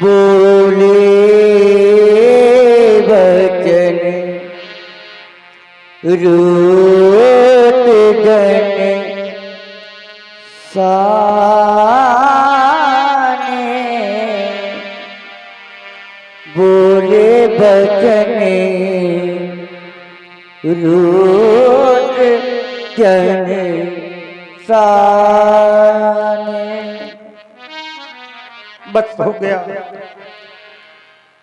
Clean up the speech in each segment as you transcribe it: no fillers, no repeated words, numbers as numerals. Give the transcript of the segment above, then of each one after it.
बोले वचन रोत जन साने, बोले वचन रोत जन साने। बस हो गया,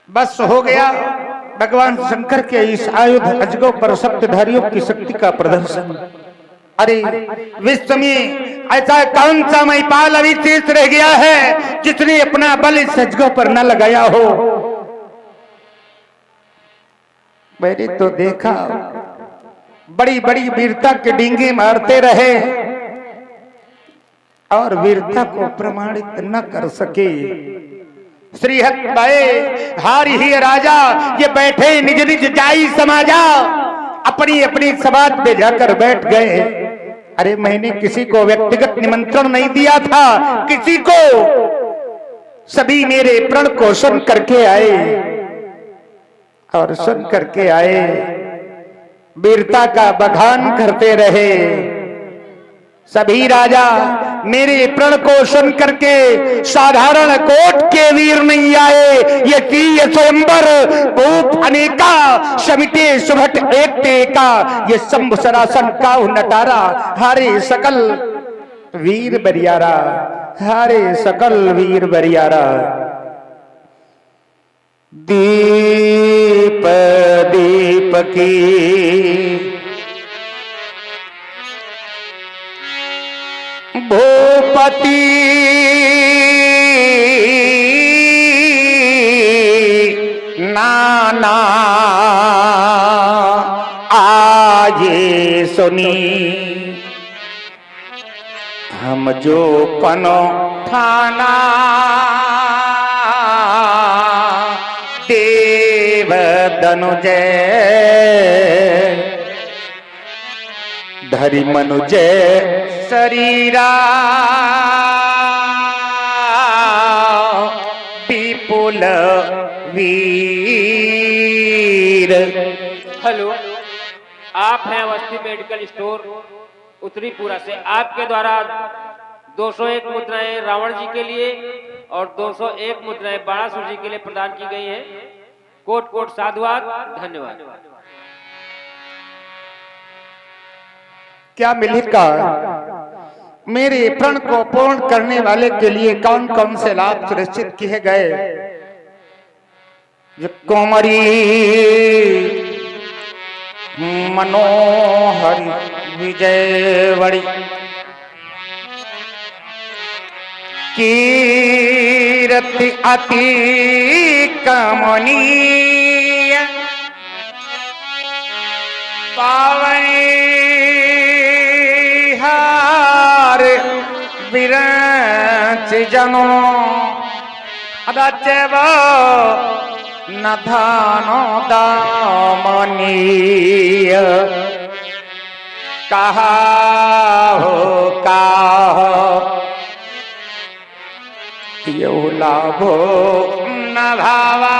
बस हो गया। भगवान शंकर के इस आयुध अजगों पर सप्तधारियों की शक्ति का प्रदर्शन। अरे विश्व में ऐसा कौन सा महिपाल अभी शेष रह गया है जिसने अपना बल इस अजगों पर न लगाया हो। मैंने तो देखा बड़ी बड़ी वीरता के डींगे मारते रहे और वीरता को प्रमाणित न कर सके। श्रीहत भाई हार ही राजा ये बैठे निज निज जाई समाजा, अपनी अपनी समाज पे जाकर बैठ गए। अरे मैंने किसी को व्यक्तिगत निमंत्रण नहीं दिया था, किसी को, सभी मेरे प्रण को सुन करके आए और सुन करके आए, वीरता का बखान करते रहे। सभी राजा मेरे प्रण को सुन करके साधारण कोट के वीर नहीं आए। ये तीय स्वयंवर भूप अनेका, समिटे सुभट एक टेका, ये शंभु सरासन काहु नटारा, हारे सकल वीर बरियारा, हारे सकल वीर बरियारा। दीप दीप की भूपति नाना आजे सुनी, हम जो पनो ठाना देव धनुजय धरि मनुजय शरीरा विपुल वीर। हेलो, आप हैं अवस्थी मेडिकल स्टोर उत्तरीपुरा से। आपके द्वारा 201 मुद्राएं रावण जी के लिए और 201 मुद्राएं बाणासुर जी के लिए प्रदान की गई हैं। कोट कोट साधुवाद, धन्यवाद। क्या मिलेगा? मेरे प्रण को पूर्ण करने वाले के लिए कौन कौन से लाभ सुनिश्चित किए गए? कुमारी मनोहरी विजयवड़ी कीर्ति अति कमनीय पावनी विरच जनो रचव न धानो दामनीय, कहा हो यो लाभो न भावा,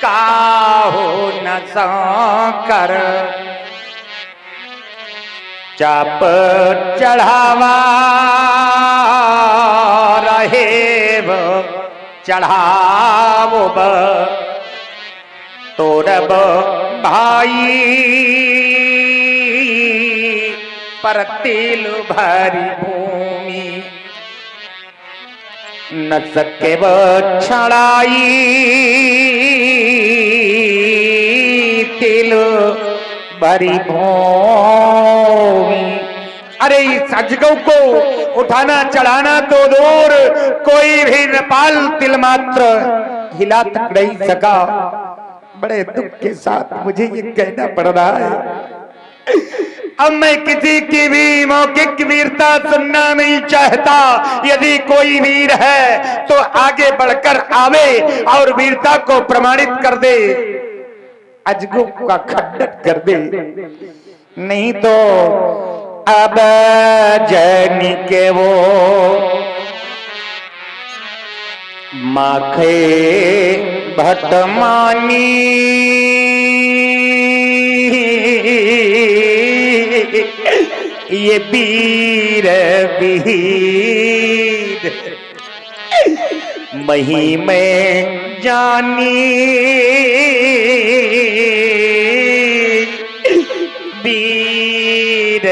काहो न संकर चाप चढ़ावा रहे चढ़ावो तोरब भाई पर तिल भरी भूमि न सके छड़ाई तिल भरी भूमि। अरे इस अजगौ को उठाना चढ़ाना तो दूर, कोई भी नेपाल तिल मात्र हिला तक नहीं सका। बड़े दुख के साथ मुझे ये कहना पड़ रहा है, अब मैं किसी की भी मौखिक वीरता सुनना नहीं चाहता। यदि कोई वीर है तो आगे बढ़कर आवे और वीरता को प्रमाणित कर दे, अजगौ का खंडन कर दे। नहीं तो अब जन के वो माखे भटमानी ये वीर वीर मही में जानी वीर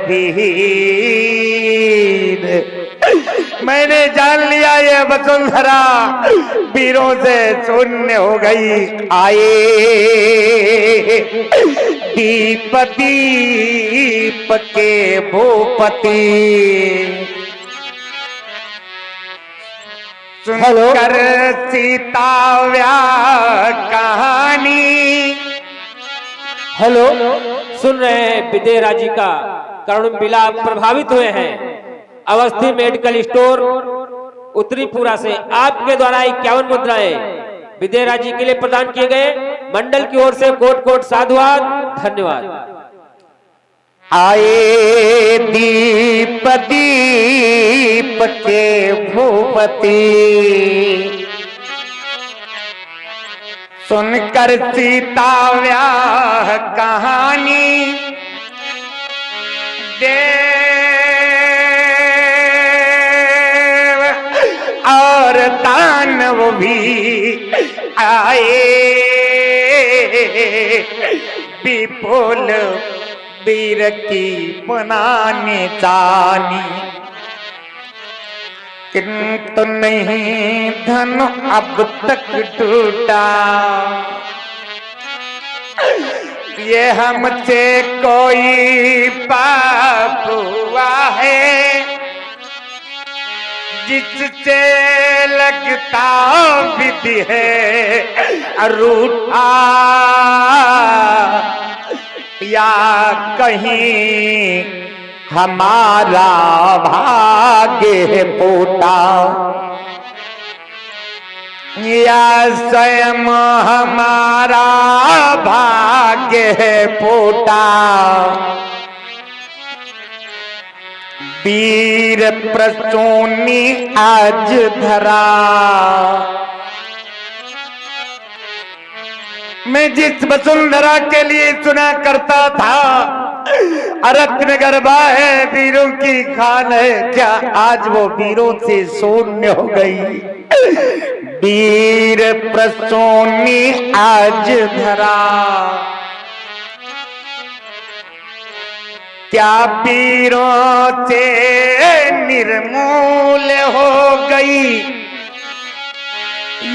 वीर। मैंने जान लिया ये वसुंधरा वीरों से शून्य हो गई। आए दीप दीप के भूपति सुनकर सीता व्याह कहानी। हेलो, सुन रहे हैं विदेहराज जी का करुण विलाप, प्रभावित हुए हैं। अवस्थी मेडिकल स्टोर उत्तरीपुरा से आपके द्वारा 51 मुद्राएं विदेहराज जी के लिए प्रदान किए गए। मंडल की ओर से कोट कोट साधुवाद, धन्यवाद। आए दीप दीप के भूपति सुनकर सीता व्याह कहानी। देव और दानव भी आए विपुल वीर की बनाने जानी। किंतु नहीं धन अब तक टूटा, ये हमसे कोई पाप हुआ है जिससे लगता विधि है रूठा, या कहीं हमारा भाग्य फूटा, या स्वयं हमारा भाग्य फूटा। वीर प्रसूनी आज धरा, मैं जिस वसुंधरा के लिए सुना करता था रत्न गर्भा है, वीरों की खान है, क्या आज वो वीरों से शून्य हो गई। वीर प्रसूनी आज धरा, क्या वीरों से निर्मूल हो गई,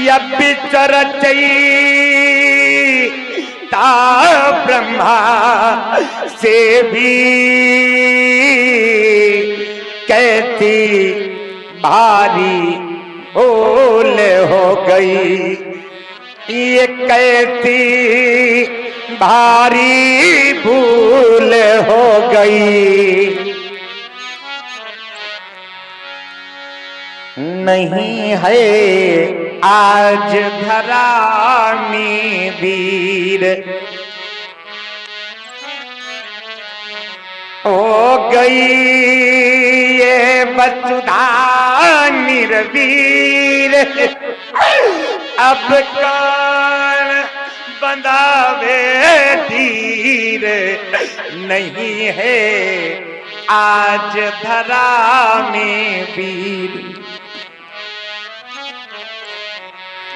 या बिचरचई ता ब्रह्मा से भी कैसी भारी भूल हो गई, ये कैसी भारी भूल हो गई। नहीं है आज धरा में वीर, हो गई ये वसुधा निर्वीर। अब कौन बंधावे धीर, नहीं है आज धरा में वीर।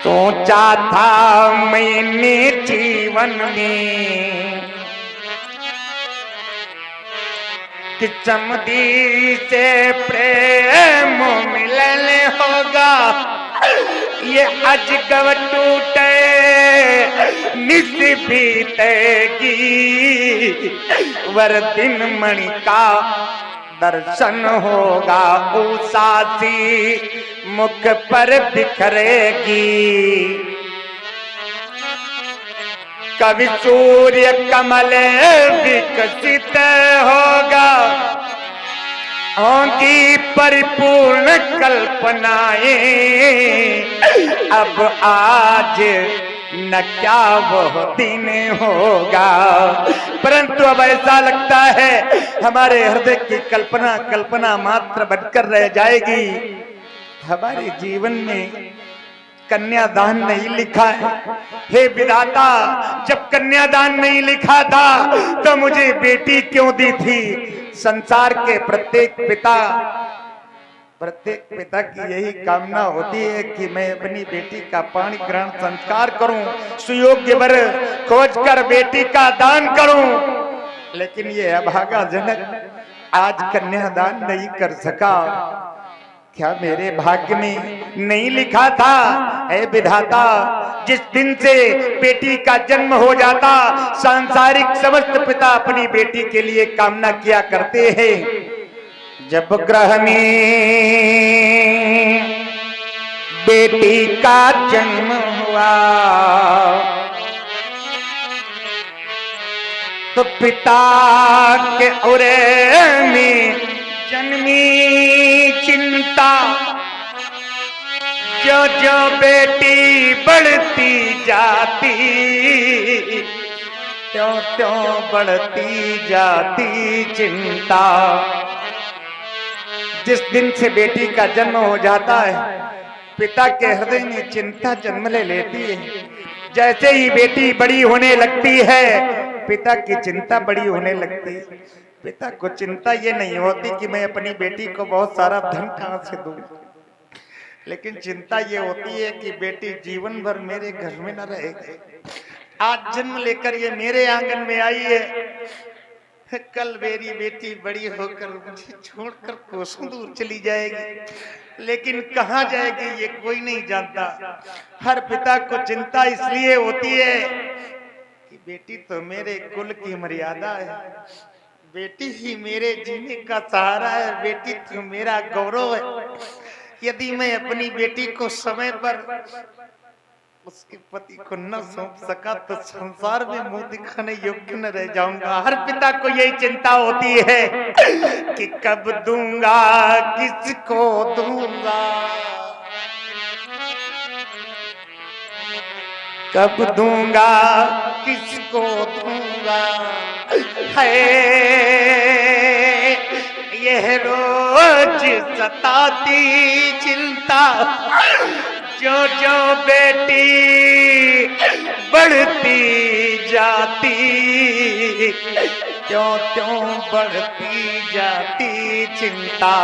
सोचा था मैंने जीवन में कि समधी से प्रेम मिलन होगा, ये अजगव टूटे निस बीतेगी, वर दिन मणि का दर्शन होगा, उसासी मुख पर बिखरेगी। कवि सूर्य कमल विकसित होगा, होंगी परिपूर्ण कल्पनाएं। अब आज न क्या वह दिन होगा, परंतु अब ऐसा लगता है हमारे हृदय की कल्पना कल्पना मात्र बनकर रह जाएगी। हमारे जीवन में कन्यादान नहीं लिखा है। हे विधाता, जब कन्यादान नहीं लिखा था तो मुझे बेटी क्यों दी थी? संसार के प्रत्येक पिता की यही कामना होती है कि मैं अपनी बेटी का पाणी ग्रहण संस्कार करूं, सुयोग्य वर खोज कर बेटी का दान करूं। लेकिन ये अभागा जनक आज कन्यादान नहीं कर सका। क्या मेरे भाग्य में नहीं लिखा था? हे विधाता, जिस दिन से बेटी का जन्म हो जाता, सांसारिक समस्त पिता अपनी बेटी के लिए कामना किया करते हैं। जब ग्रह में बेटी का जन्म हुआ तो पिता के उरे में जन्मी चिंता। जो जो बेटी बढ़ती जाती त्यों त्यों बढ़ती जाती चिंता। जिस दिन से बेटी का जन्म हो जाता है, पिता के हृदय में चिंता जन्म ले लेती है। जैसे ही बेटी बड़ी होने लगती है, पिता की चिंता बड़ी होने लगती है। पिता को चिंता ये नहीं होती कि मैं अपनी बेटी को बहुत सारा धन कहां से दूं, लेकिन चिंता ये होती है कि बेटी जीवन भर मेरे घर में न रहेगी। आज जन्म लेकर ये मेरे आंगन में आई है, कल मेरी बेटी बड़ी होकर मुझे छोड़कर कोसों दूर चली जाएगी, लेकिन कहां जाएगी ये कोई नहीं जानता। हर पिता को चिंता इसलिए होती है कि बेटी तो मेरे कुल की मर्यादा है, बेटी ही मेरे जीने का सहारा है, बेटी तो मेरा गौरव है। यदि मैं अपनी बेटी को समय पर उसके पति को न सौंप सका तो संसार में मुंह दिखाने योग्य न रह जाऊंगा। हर पिता को यही चिंता होती है कि कब दूंगा, किसको दूंगा, कब दूंगा, किसको दूंगा। है यह रोज सताती चिंता। जो जो बेटी बढ़ती जाती त्यों त्यों बढ़ती जाती चिंता।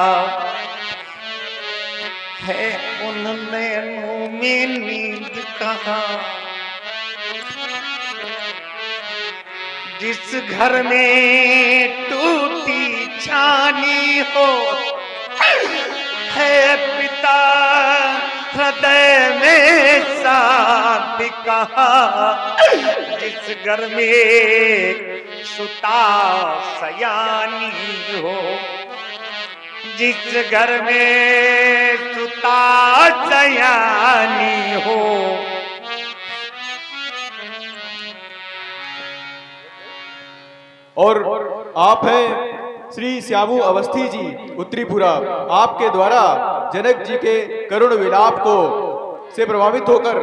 है उन नैनों में नींद कहाँ, जिस घर में टूटी छानी हो। है पिता हृदय में शांति कहाँ, जिस घर में सुता सयानी हो, जिस घर में सुता सयानी हो। और आप हैं श्री श्यामू अवस्थी जी उत्तरीपुरा। आपके द्वारा जनक जी के करुण विलाप को से प्रभावित होकर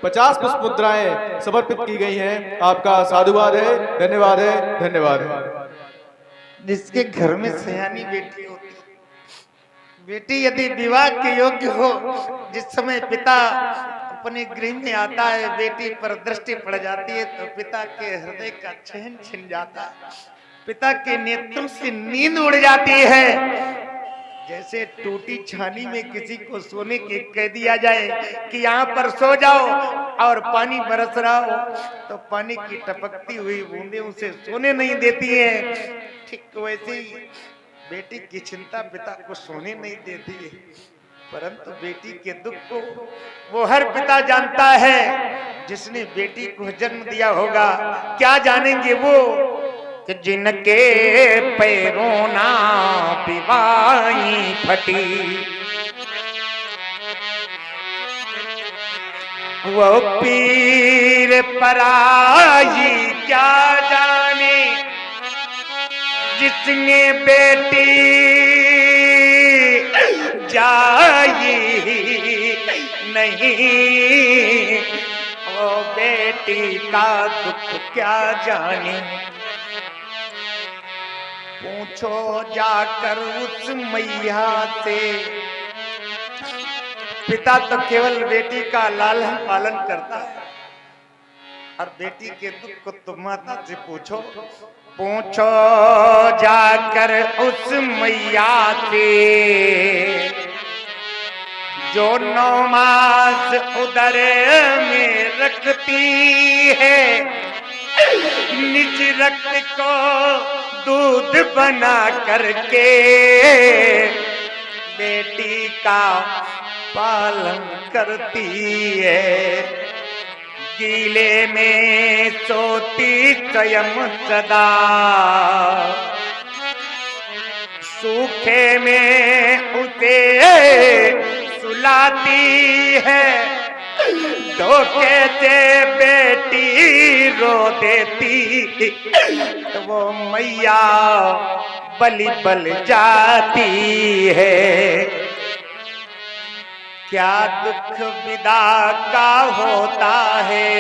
50 पुष्प मुद्राएं समर्पित की गई हैं। आपका साधुवाद है, धन्यवाद है, धन्यवाद है। जिसके घर में सयानी बेटी होती, बेटी यदि विवाह के योग्य हो, जिस समय पिता अपने गृह में आता है, बेटी पर दृष्टि पड़ जाती है तो पिता के हृदय का चैन छिन जाता है, पिता के नेत्रों से नींद उड़ जाती है। जैसे टूटी छानी में किसी को सोने के कह दिया जाए कि यहाँ पर सो जाओ और पानी बरस रहा हो तो पानी की टपकती हुई बूंदें उसे सोने नहीं देती है, ठीक वैसे ही बेटी की चिंता पिता को सोने नहीं देती है। परंतु बेटी के दुख को वो हर पिता जानता है जिसने बेटी को जन्म दिया होगा। क्या जानेंगे वो कि जिनके पैरों ना पिवाई फटी, वो पीर पराई क्या जाने, जिसने बेटी जाई नहीं, वो बेटी का दुख क्या जाने। पूछो जाकर उस मैया से, पिता तो केवल बेटी का लालन पालन करता है, और बेटी के दुख को तुम माता से पूछो। पूछो जाकर उस मैया से जो 9 मास उदर में रखती है, निज रक्त को दूध बना करके बेटी का पालन करती है। गीले में सोती स्वयं सदा, सूखे में उसे सुलाती है। धोखे से बेटी रो देती तो वो मैया बलि बल जाती है। क्या दुख विदा का होता है,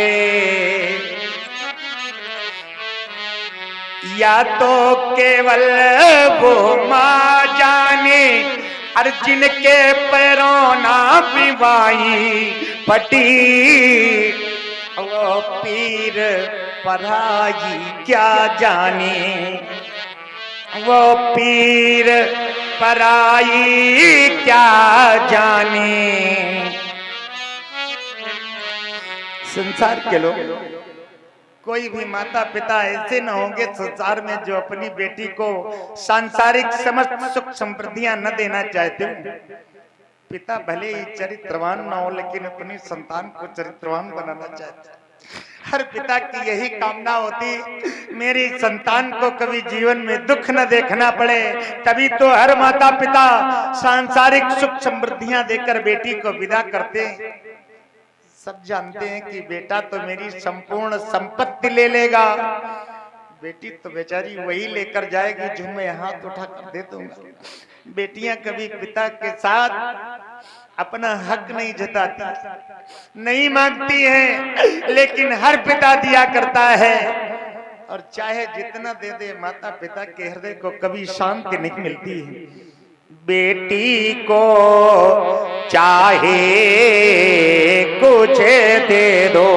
या तो केवल वो माँ जाने, और जिनके पैरों ना पिवाई पटी वो पीर पराई क्या जाने, वो पीर पराई क्या जाने। संसार के लोग, कोई भी माता पिता ऐसे न होंगे संसार में जो अपनी बेटी को सांसारिक समस्त सुख समृद्धियां न देना चाहते हो। पिता भले ही चरित्रवान न हो, लेकिन अपनी संतान को चरित्रवान बनाना चाहते हैं। हर पिता की यही कामना होती, मेरी संतान को कभी जीवन में दुख न देखना पड़े। तभी तो हर माता पिता सांसारिक सुख समृद्धियां देकर बेटी को विदा करते हैं। सब जानते हैं कि बेटा तो मेरी संपूर्ण संपत्ति ले लेगा, बेटी तो बेचारी वही लेकर जाएगी जो मैं हाथ उठा कर दे दूंगा। बेटियां कभी पिता के साथ अपना हक नहीं जताती, नहीं मांगती हैं, लेकिन हर पिता दिया करता है। और चाहे जितना दे दे, माता पिता के हृदय को कभी शांति नहीं मिलती है। बेटी को चाहे कुछ दे दो,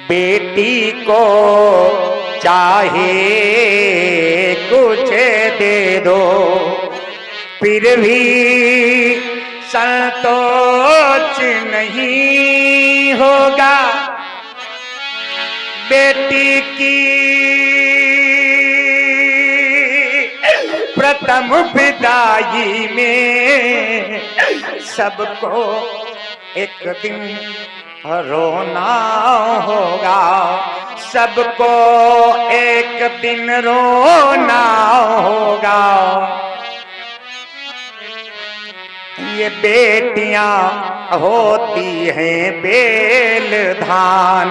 बेटी को चाहे कुछ दे दो, फिर भी संतोष नहीं होगा। बेटी की प्रथम विदाई में सबको एक दिन रोना होगा, सबको एक दिन रोना होगा। ये बेटियां होती हैं बेल धान,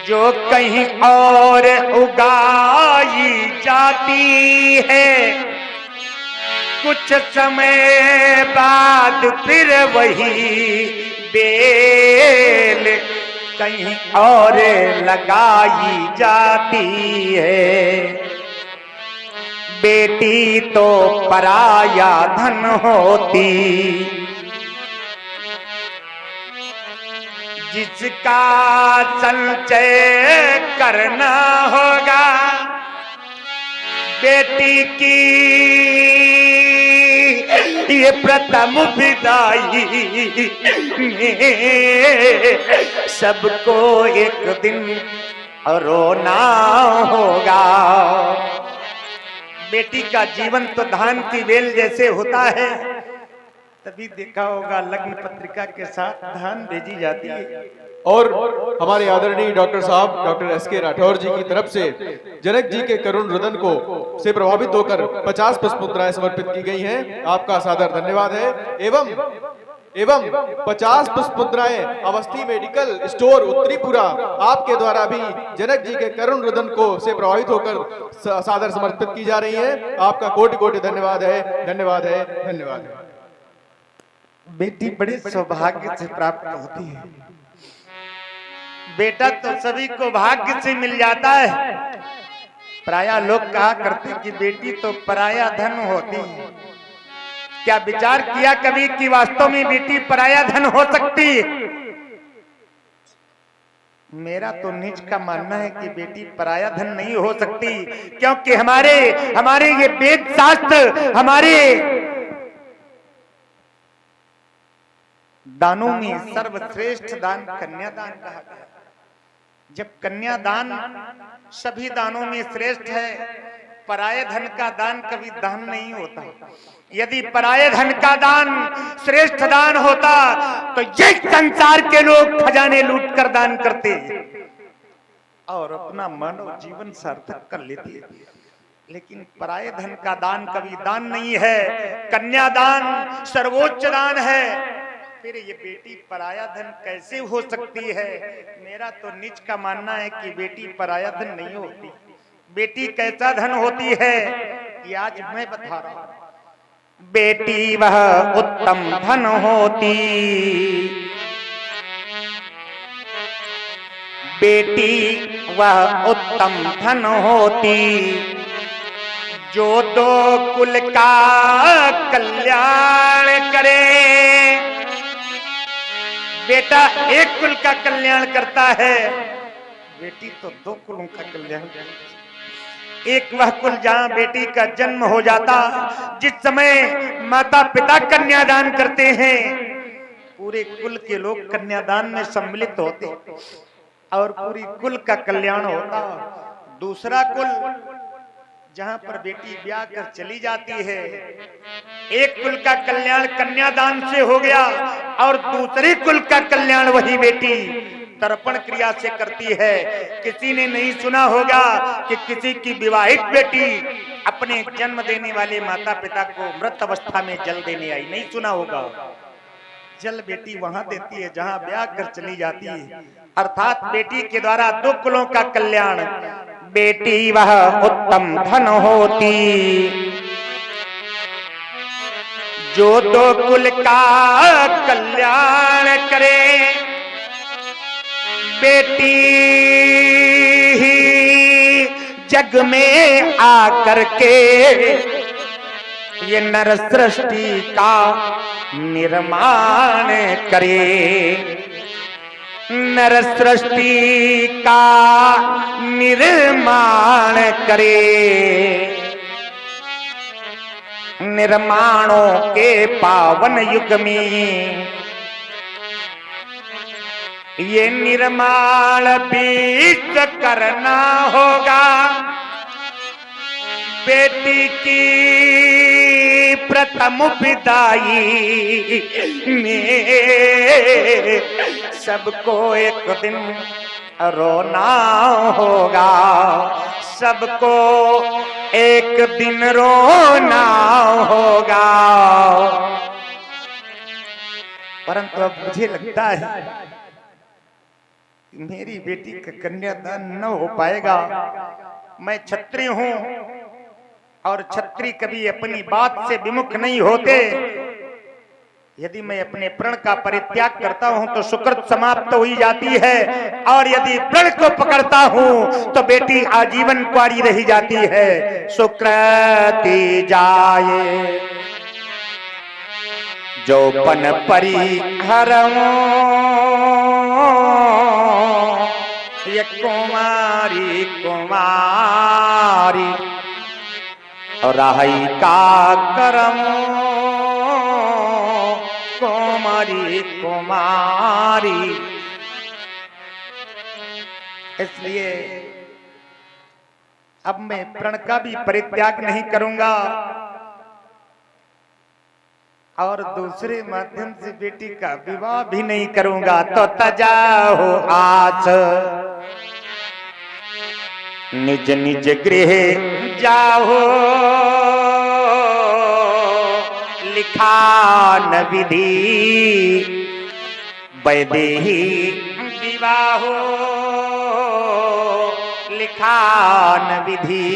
जो कहीं और उगाई जाती है, कुछ समय बाद फिर वही बेल कहीं और लगाई जाती है। बेटी तो पराया धन होती, जिसका संचय करना होगा। बेटी की ये प्रथम विदाई में सबको एक दिन रोना होगा। बेटी का जीवन तो धान की बेल जैसे होता है। तभी देखा होगा लग्न पत्रिका के साथ धान भेजी जाती है। और हमारे आदरणीय डॉक्टर साहब डॉक्टर एस.के. राठौर जी की तरफ से जनक जी के करुण रुदन को से प्रभावित होकर 50 पुष्प मुद्राएं समर्पित की गई हैं। आपका सादर धन्यवाद है। एवं 50 पुष्प मुद्राएं अवस्थी मेडिकल स्टोर उत्तरीपुरा आपके द्वारा भी जनक जी के करुण रुदन को से प्रभावित होकर सादर समर्पित की जा रही है। आपका कोटि कोटि धन्यवाद है, धन्यवाद है, धन्यवाद है। बेटी बड़े सौभाग्य से प्राप्त होती है। बेटा तो सभी को भाग्य से मिल जाता है, प्राय लोग कहा करते कि बेटी तो पराया धन होती है। क्या विचार किया कभी कि वास्तव में बेटी पराया धन हो सकती है? मेरा तो निज का मानना है कि बेटी पराया धन नहीं हो सकती, क्योंकि हमारे ये वेद शास्त्र हमारे दानों में सर्वश्रेष्ठ दान कन्यादान कहा गया। जब कन्यादान सभी दानों में श्रेष्ठ है, पराये धन का दान कभी दान नहीं होता। यदि पराये धन का दान श्रेष्ठ दान होता तो ये संसार के लोग खजाने लूट कर दान करते और अपना मानव जीवन सार्थक कर लेते। लेकिन पराये धन का दान कभी दान नहीं है, कन्यादान सर्वोच्च दान है। फिर ये बेटी पराया धन कैसे हो सकती है? मेरा तो निज का मानना है कि बेटी पराया धन नहीं होती। बेटी कैसा धन होती है कि आज मैं बता रहा हूं। बेटी वह उत्तम धन होती, बेटी वह उत्तम धन होती, जो दो कुल का कल्याण करे। बेटा एक कुल का कल्याण करता है, बेटी तो दो कुलों का कल्याण करती है। एक वह कुल जहां बेटी का जन्म हो जाता, जिस समय माता पिता कन्यादान करते हैं, पूरे कुल के लोग कन्यादान में सम्मिलित होते और पूरी कुल का कल्याण होता। दूसरा कुल जहां पर बेटी ब्याह कर चली जाती है, एक कुल का कल्याण कन्यादान से हो गया और दूसरे कुल का कल्याण वही बेटी तर्पण क्रिया से करती है। किसी ने नहीं सुना होगा कि किसी की विवाहित बेटी अपने जन्म देने वाले माता पिता को मृत अवस्था में जल देने आई, नहीं सुना होगा। जल बेटी वहां देती है जहां ब्याह कर चली जाती है, अर्थात बेटी के द्वारा दो कुलों का कल्याण। बेटी वह उत्तम धन होती, जो दो कुल का कल्याण करे। बेटी ही जग में आकर के ये नर सृष्टि का निर्माण करे, नर सृष्टि का निर्माण करे। निर्माणों के पावन युग में ये निर्माण बीच करना होगा। बेटी की प्रथम विदाई में सबको एक दिन रोना होगा, सबको एक दिन रोना होगा। परंतु अब मुझे लगता है मेरी बेटी का कन्यादान न हो पाएगा। मैं क्षत्रिय हूं और क्षत्रिय कभी अपनी बात से विमुख नहीं होते। यदि मैं अपने प्रण का परित्याग करता हूं तो सुकृत समाप्त हो ही जाती है, और यदि प्रण को पकड़ता हूं तो बेटी आजीवन कुंवारी रही जाती है। सुकृति जाए जो पन परिहरमो, ये कुमारी कुमारी रही का करम, कुमारी कुमारी। इसलिए अब मैं प्रण का भी परित्याग नहीं करूंगा और दूसरे माध्यम से बेटी का विवाह भी नहीं करूंगा। तो तजाओ आस निज निज गृह जाओ, लिखा न विधि वैदेही विवाहो, लिखा न विधि।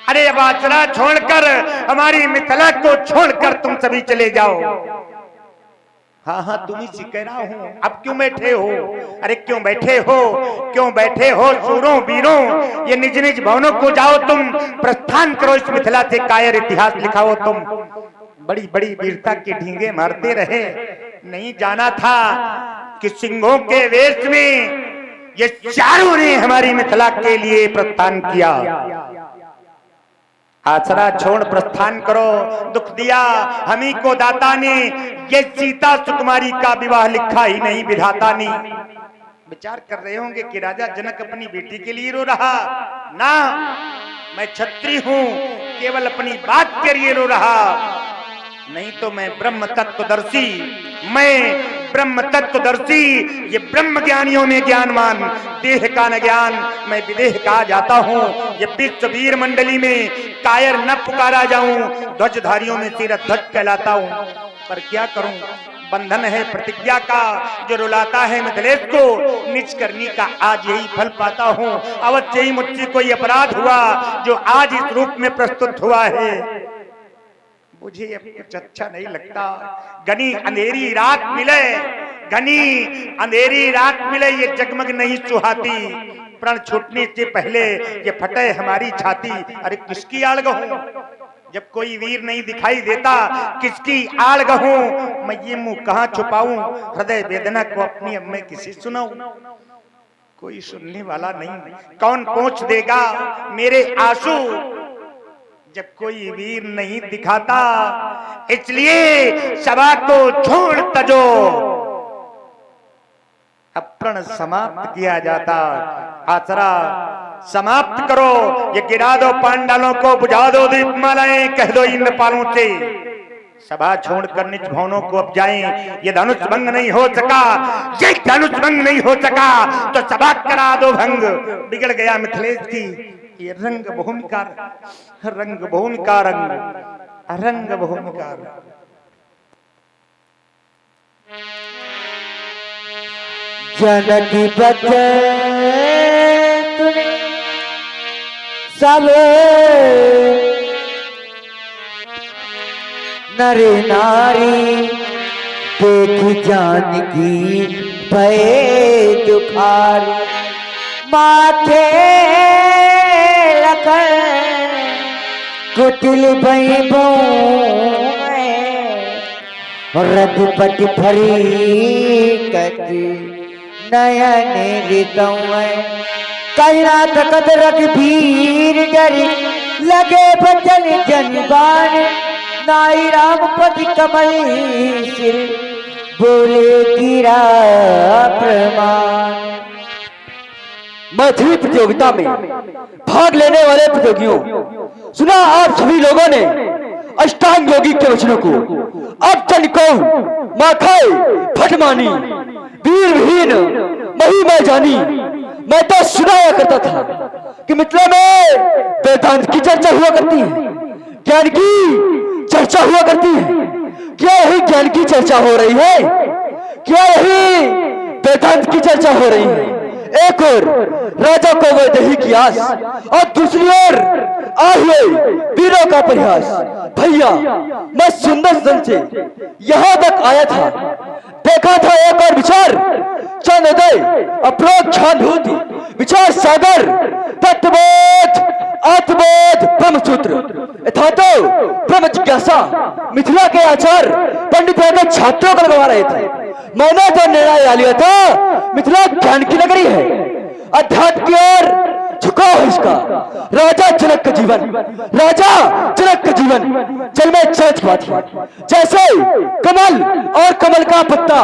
अरे अब आचरा छोड़कर, हमारी मिथिला को छोड़कर तुम सभी चले जाओ। हाँ हाँ तुम्ही से कह रहा हूँ। अब क्यों बैठे हो? अरे क्यों बैठे हो? क्यों बैठे हो सूरों वीरों? ये निज निज भवनों को जाओ तुम, प्रस्थान करो इस मिथिला से, कायर इतिहास लिखाओ तुम। बड़ी बड़ी वीरता के ढींगे मारते रहे, नहीं जाना था कि सिंहों के वेश में ये चारों ने हमारी मिथिला के लिए प्रस्थान किया। आसरा छोड़ प्रस्थान करो, दुख दिया हमी को दाता ने, ये सीता सुकुमारी का विवाह लिखा ही नहीं विधाता ने। विचार कर रहे होंगे कि राजा जनक अपनी बेटी के लिए रो रहा ना, मैं क्षत्रिय हूं, केवल अपनी बात के लिए रो रहा, नहीं तो मैं ब्रह्म तत्वदर्शी, मैं ब्रह्म तत्वदर्शी, ये ब्रह्म ज्ञानियों में ज्ञानवान, देह का न ज्ञान, मैं विदेह कहा जाता हूँ। ये विश्व वीर मंडली में कायर न पुकारा जाऊं, ध्वजधारियों में सिरध्वज कहलाता हूँ। पर क्या करूं, बंधन है प्रतिज्ञा का जो रुलाता है मिथिलेश को, निज करनी का आज यही फल पाता हूँ। अवश्य ही मुझसे कोई अपराध हुआ जो आज इस रूप में प्रस्तुत हुआ है, मुझे अब कुछ अच्छा नहीं लगता। घनी अंधेरी रात मिले, घनी अंधेरी रात मिले, ये जगमग नहीं सुहाती, प्रण छूटने से पहले ये फटे हमारी छाती। अरे किसकी आड़ गहूं, जब कोई वीर नहीं दिखाई देता किसकी आड़ गहूं, मैं ये मुंह कहां छुपाऊं, हृदय वेदना को अपनी अब मैं किसी सुनाऊं। कोई सुनने वाला नहीं, कौन पहुंच देगा मेरे आंसू, जब कोई वीर नहीं दिखाता, इसलिए सभा को छोड़ तजो, अब प्रण समाप्त किया जाता। आसरा समाप्त करो, ये गिरा दो पांडालों को, बुझा दो दीपमालाएं, कह दो इंद्रपालों से सभा छोड़कर निज भवनों को अब जाएं। ये धनुष भंग नहीं हो सका, ये धनुष भंग नहीं हो सका तो सभा करा दो भंग। बिगड़ गया मिथिलेश की ये रंग भूमि का रंग, भूमि का रंग, रंग भूमि का रंग। जनकी बचे तूने सब नर नारी, देख जानकी भये दुखारी, माथे लखन कुटिल भई रघुपति भरी कति नयन रितौं, कैला तकत रघुवीर डरि लगे बचन जनबान, नाई रामपति कमल सिर बोले गिरा प्रमाण। मैथिली प्रतियोगिता में भाग लेने वाले प्रतियोगियों, सुना आप सभी लोगों ने अष्टांग योगी के वचनों को। अब तन को माखाए फटमानी, वीर विहीन मही मैं जानी। मैं तो सुनाया करता था कि मिथिला में वेदांत की चर्चा हुआ करती है, ज्ञान की चर्चा हुआ करती है। क्या यही ज्ञान की चर्चा हो रही है? क्या यही वेदांत की चर्चा हो रही है? एक और राजा को वैदेही की आस, और दूसरी ओर आहिए वीरों का प्रयास। भैया मैं सुंदर सन से यहाँ तक आया था, देखा था एक और विचार, चंद्रोदय अप्रोक्षानुभूति, विचार सागर, तत्वबोध, आत्मबोध, ब्रह्मसूत्र, यथा तो ब्रह्म जिज्ञासा मिथिला के आचार पंडित के छात्रों को लगवा रहे थे। मैंने तो निर्णय लिया था मिथिला ज्ञान की नगरी है, अध्यात्म की ओर झुकाव है इसका। राजा जनक का जीवन, राजा जनक का जीवन जल में चमक पाती, जैसे कमल और कमल का पत्ता